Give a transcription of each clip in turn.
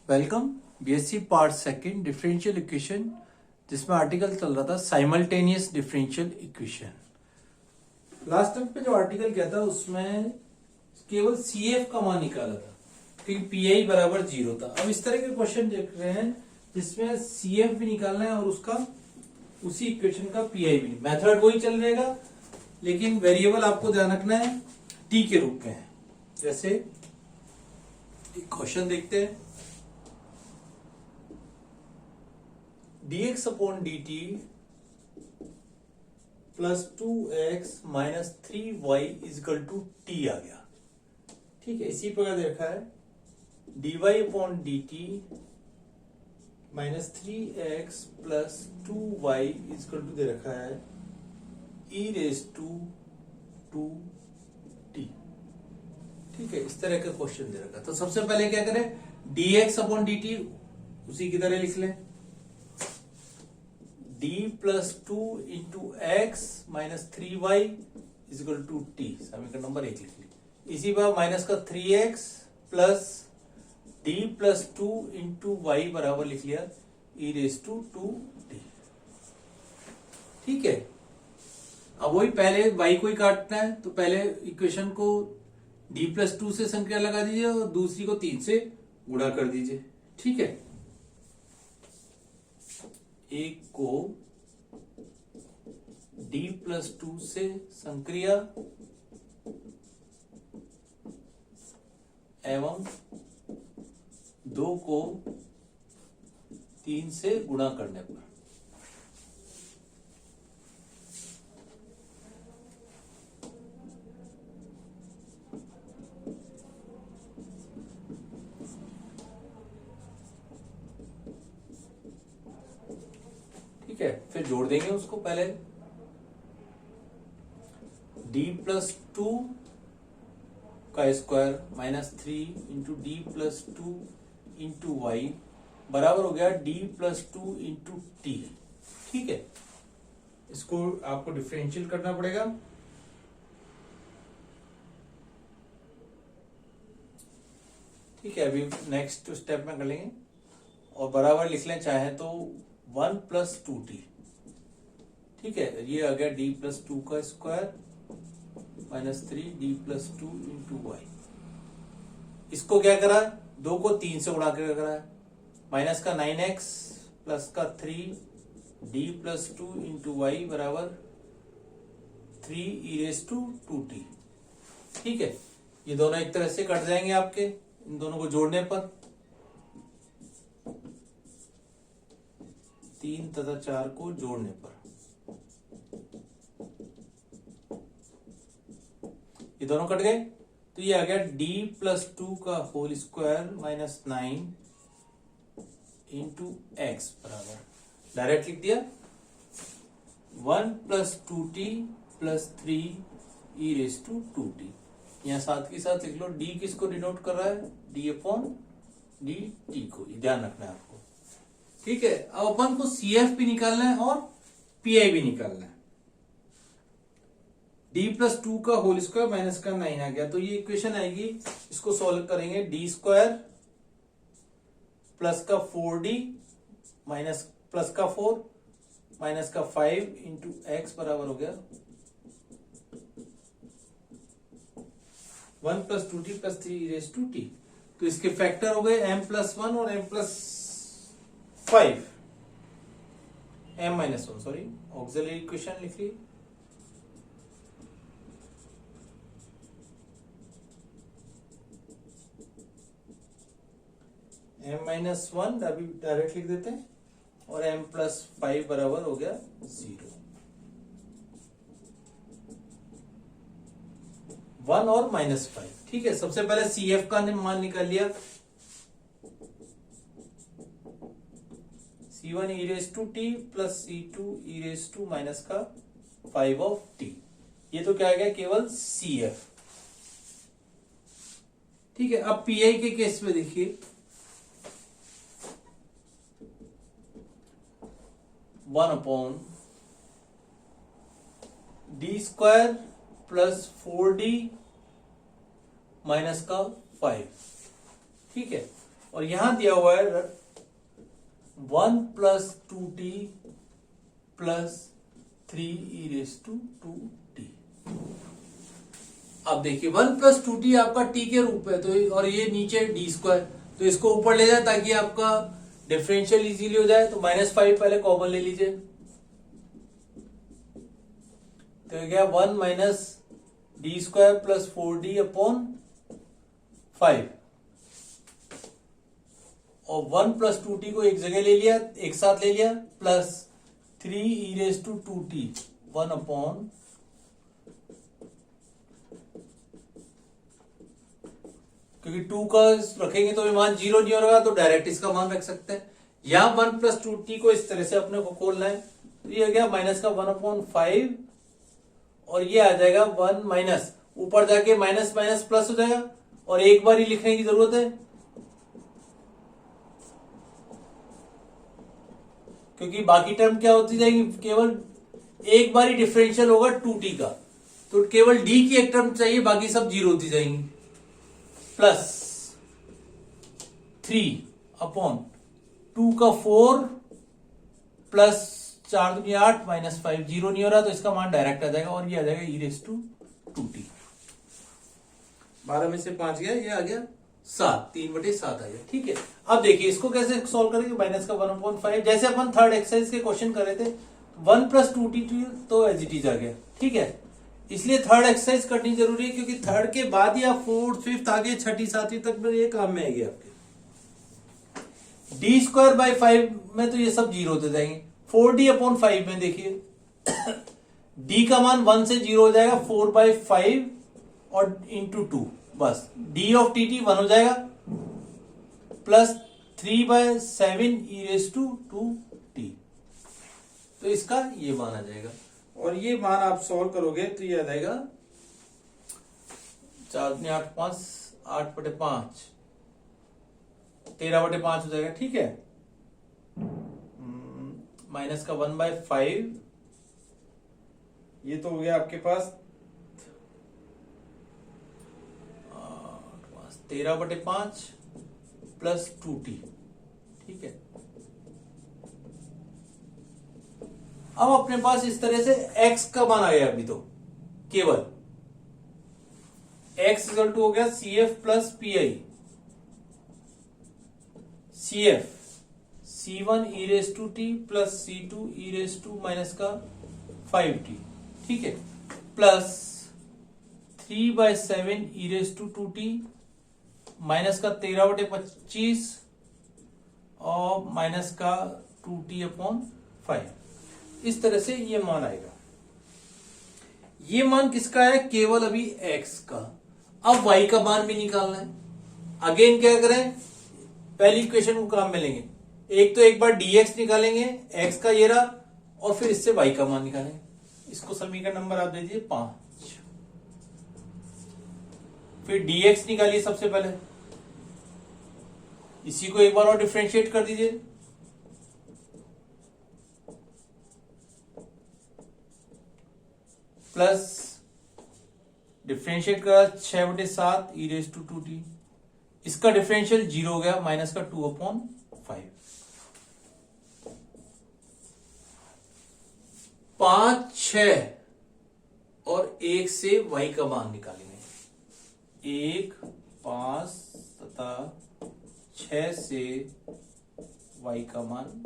Welcome BSc part second differential equation, जिसमें article चल रहा था simultaneous differential equation. Last time पे जो आर्टिकल किया था उसमें केवल सीएफ का मान निकाला था क्योंकि पीआई बराबर 0 था। अब इस तरह के क्वेश्चन देख रहे हैं जिसमें सीएफ भी निकालना है और उसका उसी इक्वेशन का पीआई भी। मेथड वही चल रहेगा लेकिन वेरिएबल आपको ध्यान रखना है टी के रूप में है। जैसे क्वेश्चन देखते हैं, dx upon dt plus 2x minus 3y is equal to t आ गया। ठीक है, इसी प्रकार देखा है dy upon dt minus 3x plus 2y is equal to दे रखा है e रेज टू 2t। ठीक है, इस तरह का क्वेश्चन दे रखा है। तो सबसे पहले क्या करें, dx अपॉन dt उसी की तरह लिख लें, d plus 2 into x minus 3y equal to t। समीकरण नंबर 1 लिख ली। इसी बार माइनस का 3x plus d plus 2 into y बराबर लिख लिया e रेस टू 2t। ठीक है, अब वही पहले y को ही काटना है तो पहले इक्वेशन को d प्लस 2 से संख्या लगा दीजिए और दूसरी को 3 से गुणा कर दीजिए। ठीक है, एक को d प्लस 2 से संक्रिया एवं 2 को 3 से गुणा करने पर। ठीक है, फिर जोड़ देंगे उसको। पहले d प्लस 2 का square minus 3 into d plus 2 into y बराबर हो गया d प्लस 2 इंटू टी। ठीक है, इसको आपको डिफरेंशियल करना पड़ेगा। ठीक है, अभी नेक्स्ट स्टेप में कर लेंगे और बराबर लिख लें चाहे तो 1 प्लस 2t। ठीक है, ये आ गया d प्लस 2 का square minus 3d plus 2 into y. इसको क्या करा, 2 को 3 से उड़ा कर करा, माइनस का 9x प्लस का 3d प्लस 2 इंटू वाई बराबर 3 ई रेस टू 2t। ठीक है, ये दोनों एक तरह से कट जाएंगे आपके, इन दोनों को जोड़ने पर 3 तथा 4 को जोड़ने पर ये दोनों कट गए। तो ये आ गया d प्लस 2 का whole square minus 9 into x बराबर, डायरेक्ट लिख दिया 1 plus 2t plus 3 e raise to 2t। यहां साथ के साथ लिख लो d किसको डिनोट कर रहा है, d अपॉन डी टी को, ध्यान रखना है आपको। ठीक है, अब अपन को CF भी निकालना है और PI भी निकालना है। d प्लस 2 का होल स्क्वायर माइनस का 9 आ गया, तो ये इक्वेशन आएगी, इसको सॉल्व करेंगे d स्क्वायर प्लस का 4d माइनस प्लस का 4 माइनस का 5 इंटू एक्स बराबर हो गया 1 plus 2t plus 3 raise to t। तो इसके फैक्टर हो गए m प्लस 1 और m plus 5, m minus 1, sorry auxiliary equation लिख ली। m माइनस 1 अभी डायरेक्ट लिख देते हैं और m प्लस 5 बराबर हो गया 0। 1 और माइनस 5। ठीक है, सबसे पहले CF का मान निकाल लिया, C1 e raise to t plus C2 e raise to minus का 5 ऑफ t। ये तो क्या आ गया, केवल CF। ठीक है, अब PI के केस में देखिए 1 upon D square plus 4d minus का 5। ठीक है, और यहां दिया हुआ है 1 प्लस 2t प्लस 3e⁻²t। अब देखिए 1 प्लस 2t आपका t के रूप है, तो और ये नीचे d², तो इसको ऊपर ले जाए ताकि आपका डिफरेंशियल इजीली हो जाए। तो -5 पहले कॉमन ले लीजिए, तो क्या 1 minus d² plus 4d upon 5, और 1 प्लस 2t को एक जगह ले लिया, एक साथ ले लिया, प्लस 3e⁻²t 1 अपॉन, क्योंकि 2 का रखेंगे तो मान 0 नहीं होगा, तो डायरेक्ट इसका मान रख सकते हैं। यहां 1 प्लस 2t को इस तरह से अपने को खोलना है, तो ये आ गया माइनस का 1 अपॉन 5, और ये आ जाएगा 1 माइनस, ऊपर जाके माइनस माइनस प्लस हो जाएगा, और एक बार ही लिखने की जरूरत है, क्योंकि बाकी टर्म क्या होती जाएंगी, केवल एक बार ही डिफरेंशियल होगा 2t का, तो केवल d की एक टर्म चाहिए, बाकी सब 0 होती जाएंगी। प्लस 3 अपॉन 2 का 4 प्लस 4 दूनी 8 माइनस 5, 0 नहीं हो रहा, तो इसका मान डायरेक्ट आ जाएगा, और ये आ जाएगा e⁻²t। 12 में से 5 गया, ये आ गया 7, 3/7 आ गया। ठीक है, अब देखिए इसको कैसे सॉल्व करेंगे। माइनस का 1/5, जैसे अपन थर्ड एक्सरसाइज के क्वेश्चन कर रहे थे, 1 प्लस 2t तो एज इट इज आ गया। ठीक है, इसलिए थर्ड एक्सरसाइज करनी जरूरी है, क्योंकि थर्ड के बाद ही आप फोर्थ फिफ्थ आगे छठी सातवीं तक में ये काम में आएगी आपके। d²/5 में तो ये सब 0 होते जाएंगे। 4d अपॉन 5 में देखिए d का मान 1 से 0 हो जाएगा, 4/5 और इंटू 2, बस d ऑफ dt 1 हो जाएगा, प्लस 3/7 e⁻²t, तो इसका ये मान आ जाएगा। और ये मान आप सॉल्व करोगे तो ये आ जाएगा 4 दूनी 8 5, 8/5, 13/5 हो जाएगा। ठीक है, माइनस का 1/5, ये तो हो गया आपके पास 13/5 प्लस 2t। ठीक है, अब अपने पास इस तरह से x का मान आ गया। अभी तो केवल x इक्वल टू हो गया CF plus PI, CF C1 e⁻² plus C2 e⁻² minus का 5t। ठीक है, प्लस 3/7 e⁻²t माइनस का 13/25 और माइनस का 2t अपॉन 5। इस तरह से ये मान आएगा। ये मान किसका है, केवल अभी x का। अब y का मान भी निकालना है। अगेन क्या करें, पहली इक्वेशन को काम में लेंगे, एक तो एक बार dx निकालेंगे, x का ये रहा, और फिर इससे y का मान निकालेंगे। इसको समीकरण नंबर आप दे दीजिए 5। फिर dx निकालिए सबसे पहले, इसी को एक बार और डिफरेंशिएट कर दीजिए, प्लस डिफरेंशिएट करा 6/7 e⁻²t, इसका डिफरेंशियल 0 हो गया, माइनस का 2/5। 5, 6 और 1 से y का मान निकालेंगे। 1, 5 तथा 6 से y का मान,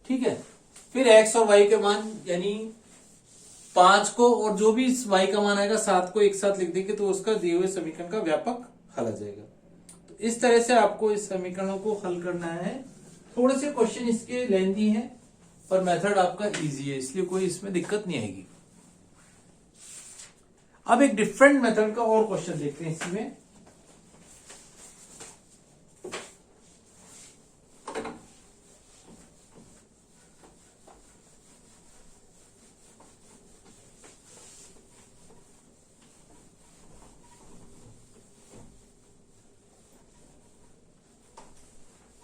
ठीक है। फिर x और y के मान, यानी 5 को और जो भी y का मान आएगा 7 को एक साथ लिख देंगे, तो उसका दिए हुए समीकरण का व्यापक हल आ जाएगा। तो इस तरह से आपको इस समीकरणों को हल करना है। थोड़े से क्वेश्चन इसके लेंथी हैं, पर मेथड आपका इजी है, इसलिए कोई इसमें दिक्कत नहीं आएगी। अब एक डिफरेंट मेथड का और क्वेश्चन देखते हैं इसमें।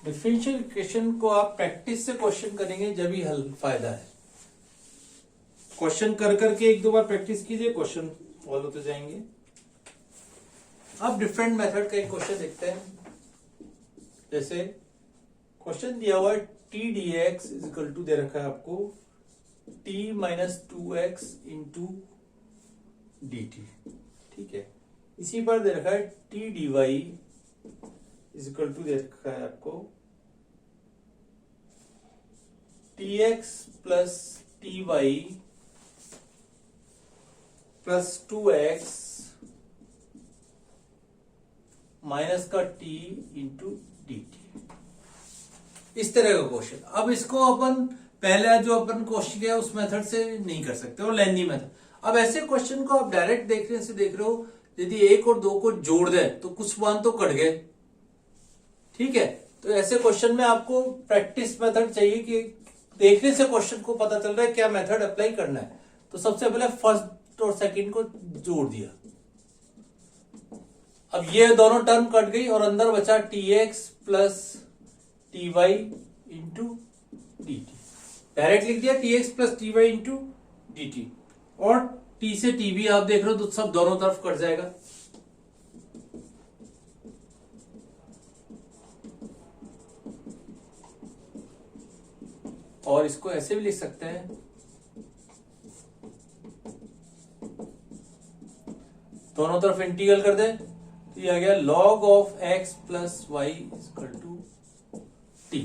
डिफरेंशियल इक्वेशन को आप प्रैक्टिस से क्वेश्चन करेंगे जब ही हल फायदा है। क्वेश्चन कर करके एक दो बार प्रैक्टिस कीजिए, क्वेश्चन फॉलो होते जाएंगे। अब डिफरेंट मेथड का एक क्वेश्चन देखते हैं। जैसे क्वेश्चन दिया हुआ है T D X is equal to दे रखा है आपको T minus 2x into D T, ठीक है। इसी पर दे रखा है T D Y is equal to दे रखा है आपको T x plus T Y plus 2x minus का टी इंटू डी टी, इस तरह का क्वेश्चन। अब इसको अपन पहला जो अपन क्वेश्चन किया उस मेथड से नहीं कर सकते, वो लेंदी मेथड। अब ऐसे क्वेश्चन को आप डायरेक्ट देखने से देख रहे हो, यदि 1 और 2 को जोड़ दे तो कुछ मान तो कट गए, ठीक है। तो ऐसे क्वेश्चन में आपको प्रैक्टिस मेथड चाहिए कि देखने से क्वेश्चन को पता चल रहा है क्या मेथड अप्लाई करना है। तो सबसे पहले फर्स्ट और सेकंड को जोड़ दिया। अब ये दोनों टर्म कट गई और अंदर बचा t x plus T y into D t. डायरेक्ट लिख दिया t x plus T y into D t, और टी से टी भी आप देख रहे हो तो सब दोनों तरफ कट जाएगा। और इसको ऐसे भी लिख सकते हैं, दोनों तरफ इंटीग्रल कर दे तो ये आ गया log of x plus y equal to t.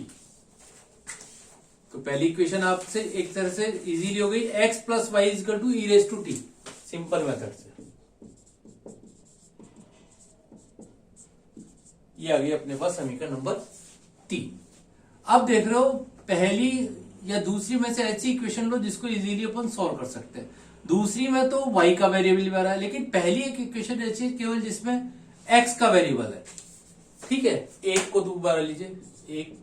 तो पहली इक्वेशन आपसे एक तरह से इजीली हो गई, x plus y equal to e raise to t, simple method से। ये आ गई अपने पास समीकरण नंबर 3। अब देख रहे हो पहली या दूसरी में से ऐसी इक्वेशन लो जिसको इजीली अपन सॉल्व कर सकते हैं। दूसरी में तो y का वेरिएबल आ रहा है, लेकिन पहली एक इक्वेशन ऐसी केवल जिसमें x का वेरिएबल है, ठीक है। एक को दोबारा लीजिए, एक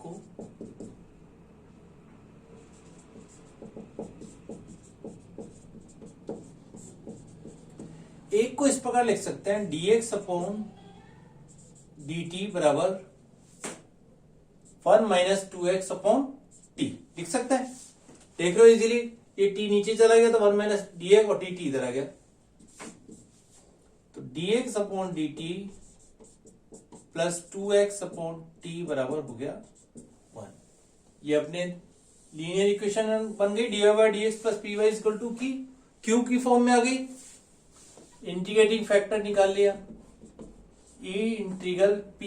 को इस प्रकार लिख सकते हैं dx अपॉन dt बराबर 1 माइनस 2x अपॉन टी, लिख सकते हैं। देख रहे हो इजीली, ये t नीचे चला गया तो 1 माइनस dx और dt इधर आ गया। तो dx upon dt plus 2x upon T बराबर हो गया 1। ये अपने लीनियर इक्वेशन बन गई, dy by dx plus p y equal to की क्यू की फॉर्म में आ गई। इंटीग्रेटिंग फैक्टर निकाल लिया, e integral p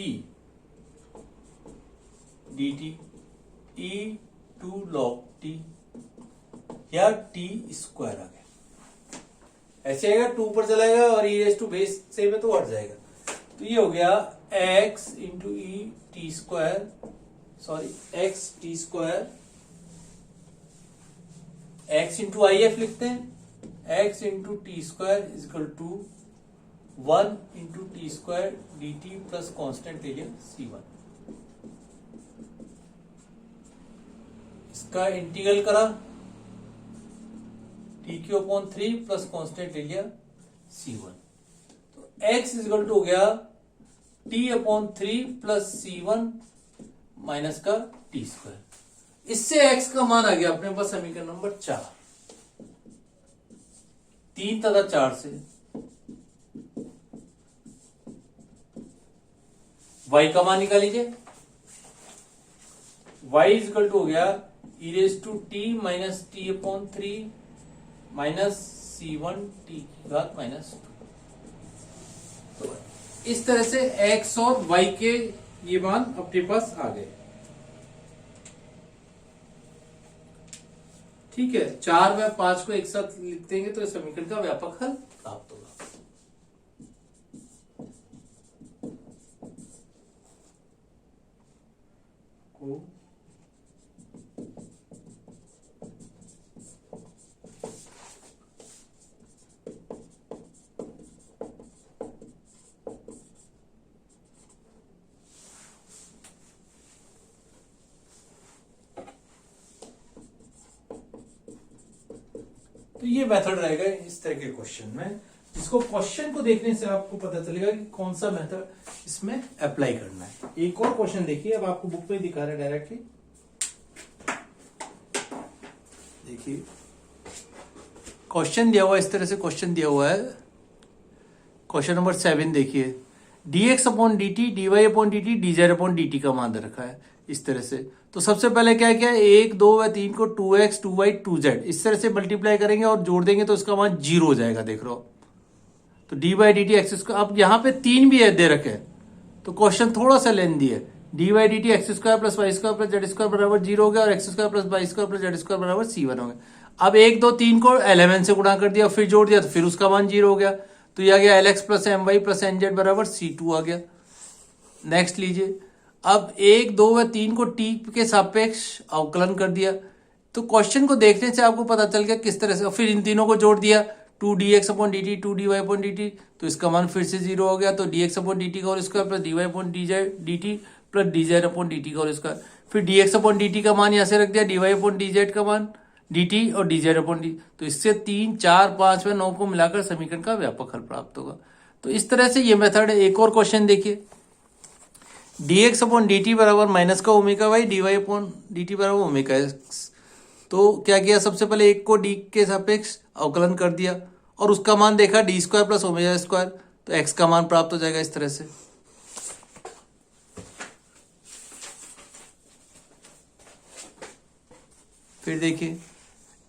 dt e to log t या t स्क्वायर आ गया। ऐसे आएगा 2 पर चलाएगा और e रेज टू बेस से में तो हट जाएगा। तो ये हो गया x into e t square, sorry x t square, x into I F लिखते हैं, x into t square is equal to 1 into t square d t plus constant area C1। इसका इंटीग्रल करा t cube upon 3 plus constant area C1। तो x is equal to हो गया t upon 3 plus C1 minus का t square. इससे x का मान आ गया अपने पास समीकरण नंबर 4। 3 तथा 4 से y का मान निकाल लीजिए। y इज इक्वल टू हो गया E raise to T minus T upon 3 minus C1 T की घात माइनस 2। तो इस तरह से x और y के ये मान अपने पास आ गए, ठीक है। 4 व 5 को एक साथ लिख देंगे तो इस समीकरण का व्यापक हल प्राप्त होगा। तो ये मेथड रहेगा इस तरह के क्वेश्चन में, जिसको क्वेश्चन को देखने से आपको पता चलेगा कि कौन सा मेथड इसमें अप्लाई करना है। एक और क्वेश्चन देखिए, अब आपको बुक में दिखा रहा है डायरेक्टली, देखिए क्वेश्चन दिया हुआ है, इस तरह से क्वेश्चन दिया हुआ है। क्वेश्चन नंबर 7 देखिए, dx upon dt, dy upon dt, dz upon dt का मान दे रखा है इस तरह से। तो सबसे पहले क्या क्या है, 1 2 व 3 को 2x 2y 2z इस तरह से मल्टीप्लाई करेंगे और जोड़ देंगे तो इसका मान 0 हो जाएगा, देख रहे हो। तो D by d t x square, अब यहाँ पे 3 भी है दे रखे हैं तो क्वेश्चन थोड़ा सा लेंदी है। D by d t x square plus y square plus z square बराबर 0 हो गया और x square plus y square plus z square बराबर c1 हो गया। अब 1 2 3 को एल से गुणा कर दिया, फिर जोड़ दिया तो फिर उसका मान 0 हो गया। तो ये आ गया l x plus m y plus n z बराबर c2 आ गया। नेक्स्ट लीजिए, अब 1 2 व 3 को t के सापेक्ष अवकलन कर दिया। तो क्वेश्चन को देखने से आपको पता चल गया किस तरह से। फिर इन तीनों को जोड़ दिया, 2dx upon dt 2dy upon dt, तो इसका मान फिर से 0 हो गया। तो dx अपॉन dt का whole square plus dy upon dt plus dz upon dt का होल स्क्वायर। फिर dx अपॉन dt का मान यहाँ से रख दिया, dy अपॉन dz का मान dt और dz अपॉन dt। तो इससे 3 4 5 व 9 को मिलाकर समीकरण का व्यापक हल प्राप्त होगा। तो इस तरह से ये मेथड है। एक और क्वेश्चन देखिए, dx अपॉन dt बराबर माइनस का omega y, dy upon dt बराबर ओमेगा एक्स। तो क्या किया, सबसे पहले एक को d के सापेक्ष अवकलन कर दिया और उसका मान देखा D square plus omega square, तो x का मान प्राप्त हो जाएगा इस तरह से। फिर देखिए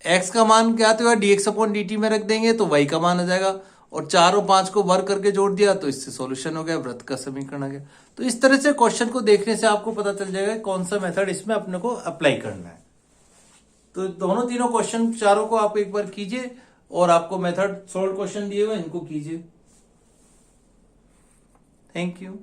x का मान क्या तो dx अपॉन dt में रख देंगे तो y का मान आ जाएगा और 4 और 5 को वर्ग करके जोड़ दिया तो इससे सॉल्यूशन हो गया, वृत्त का समीकरण आ गया। तो इस तरह से क्वेश्चन को देखने से आपको पता चल जाएगा कौन सा मेथड इसमें अपने को अप्लाई करना है। तो दोनों तीनों क्वेश्चन चारों को आप एक बार कीजिए और आपको मेथड सॉल्व क्वेश्चन दिए हुए इनको कीजिए। Thank you.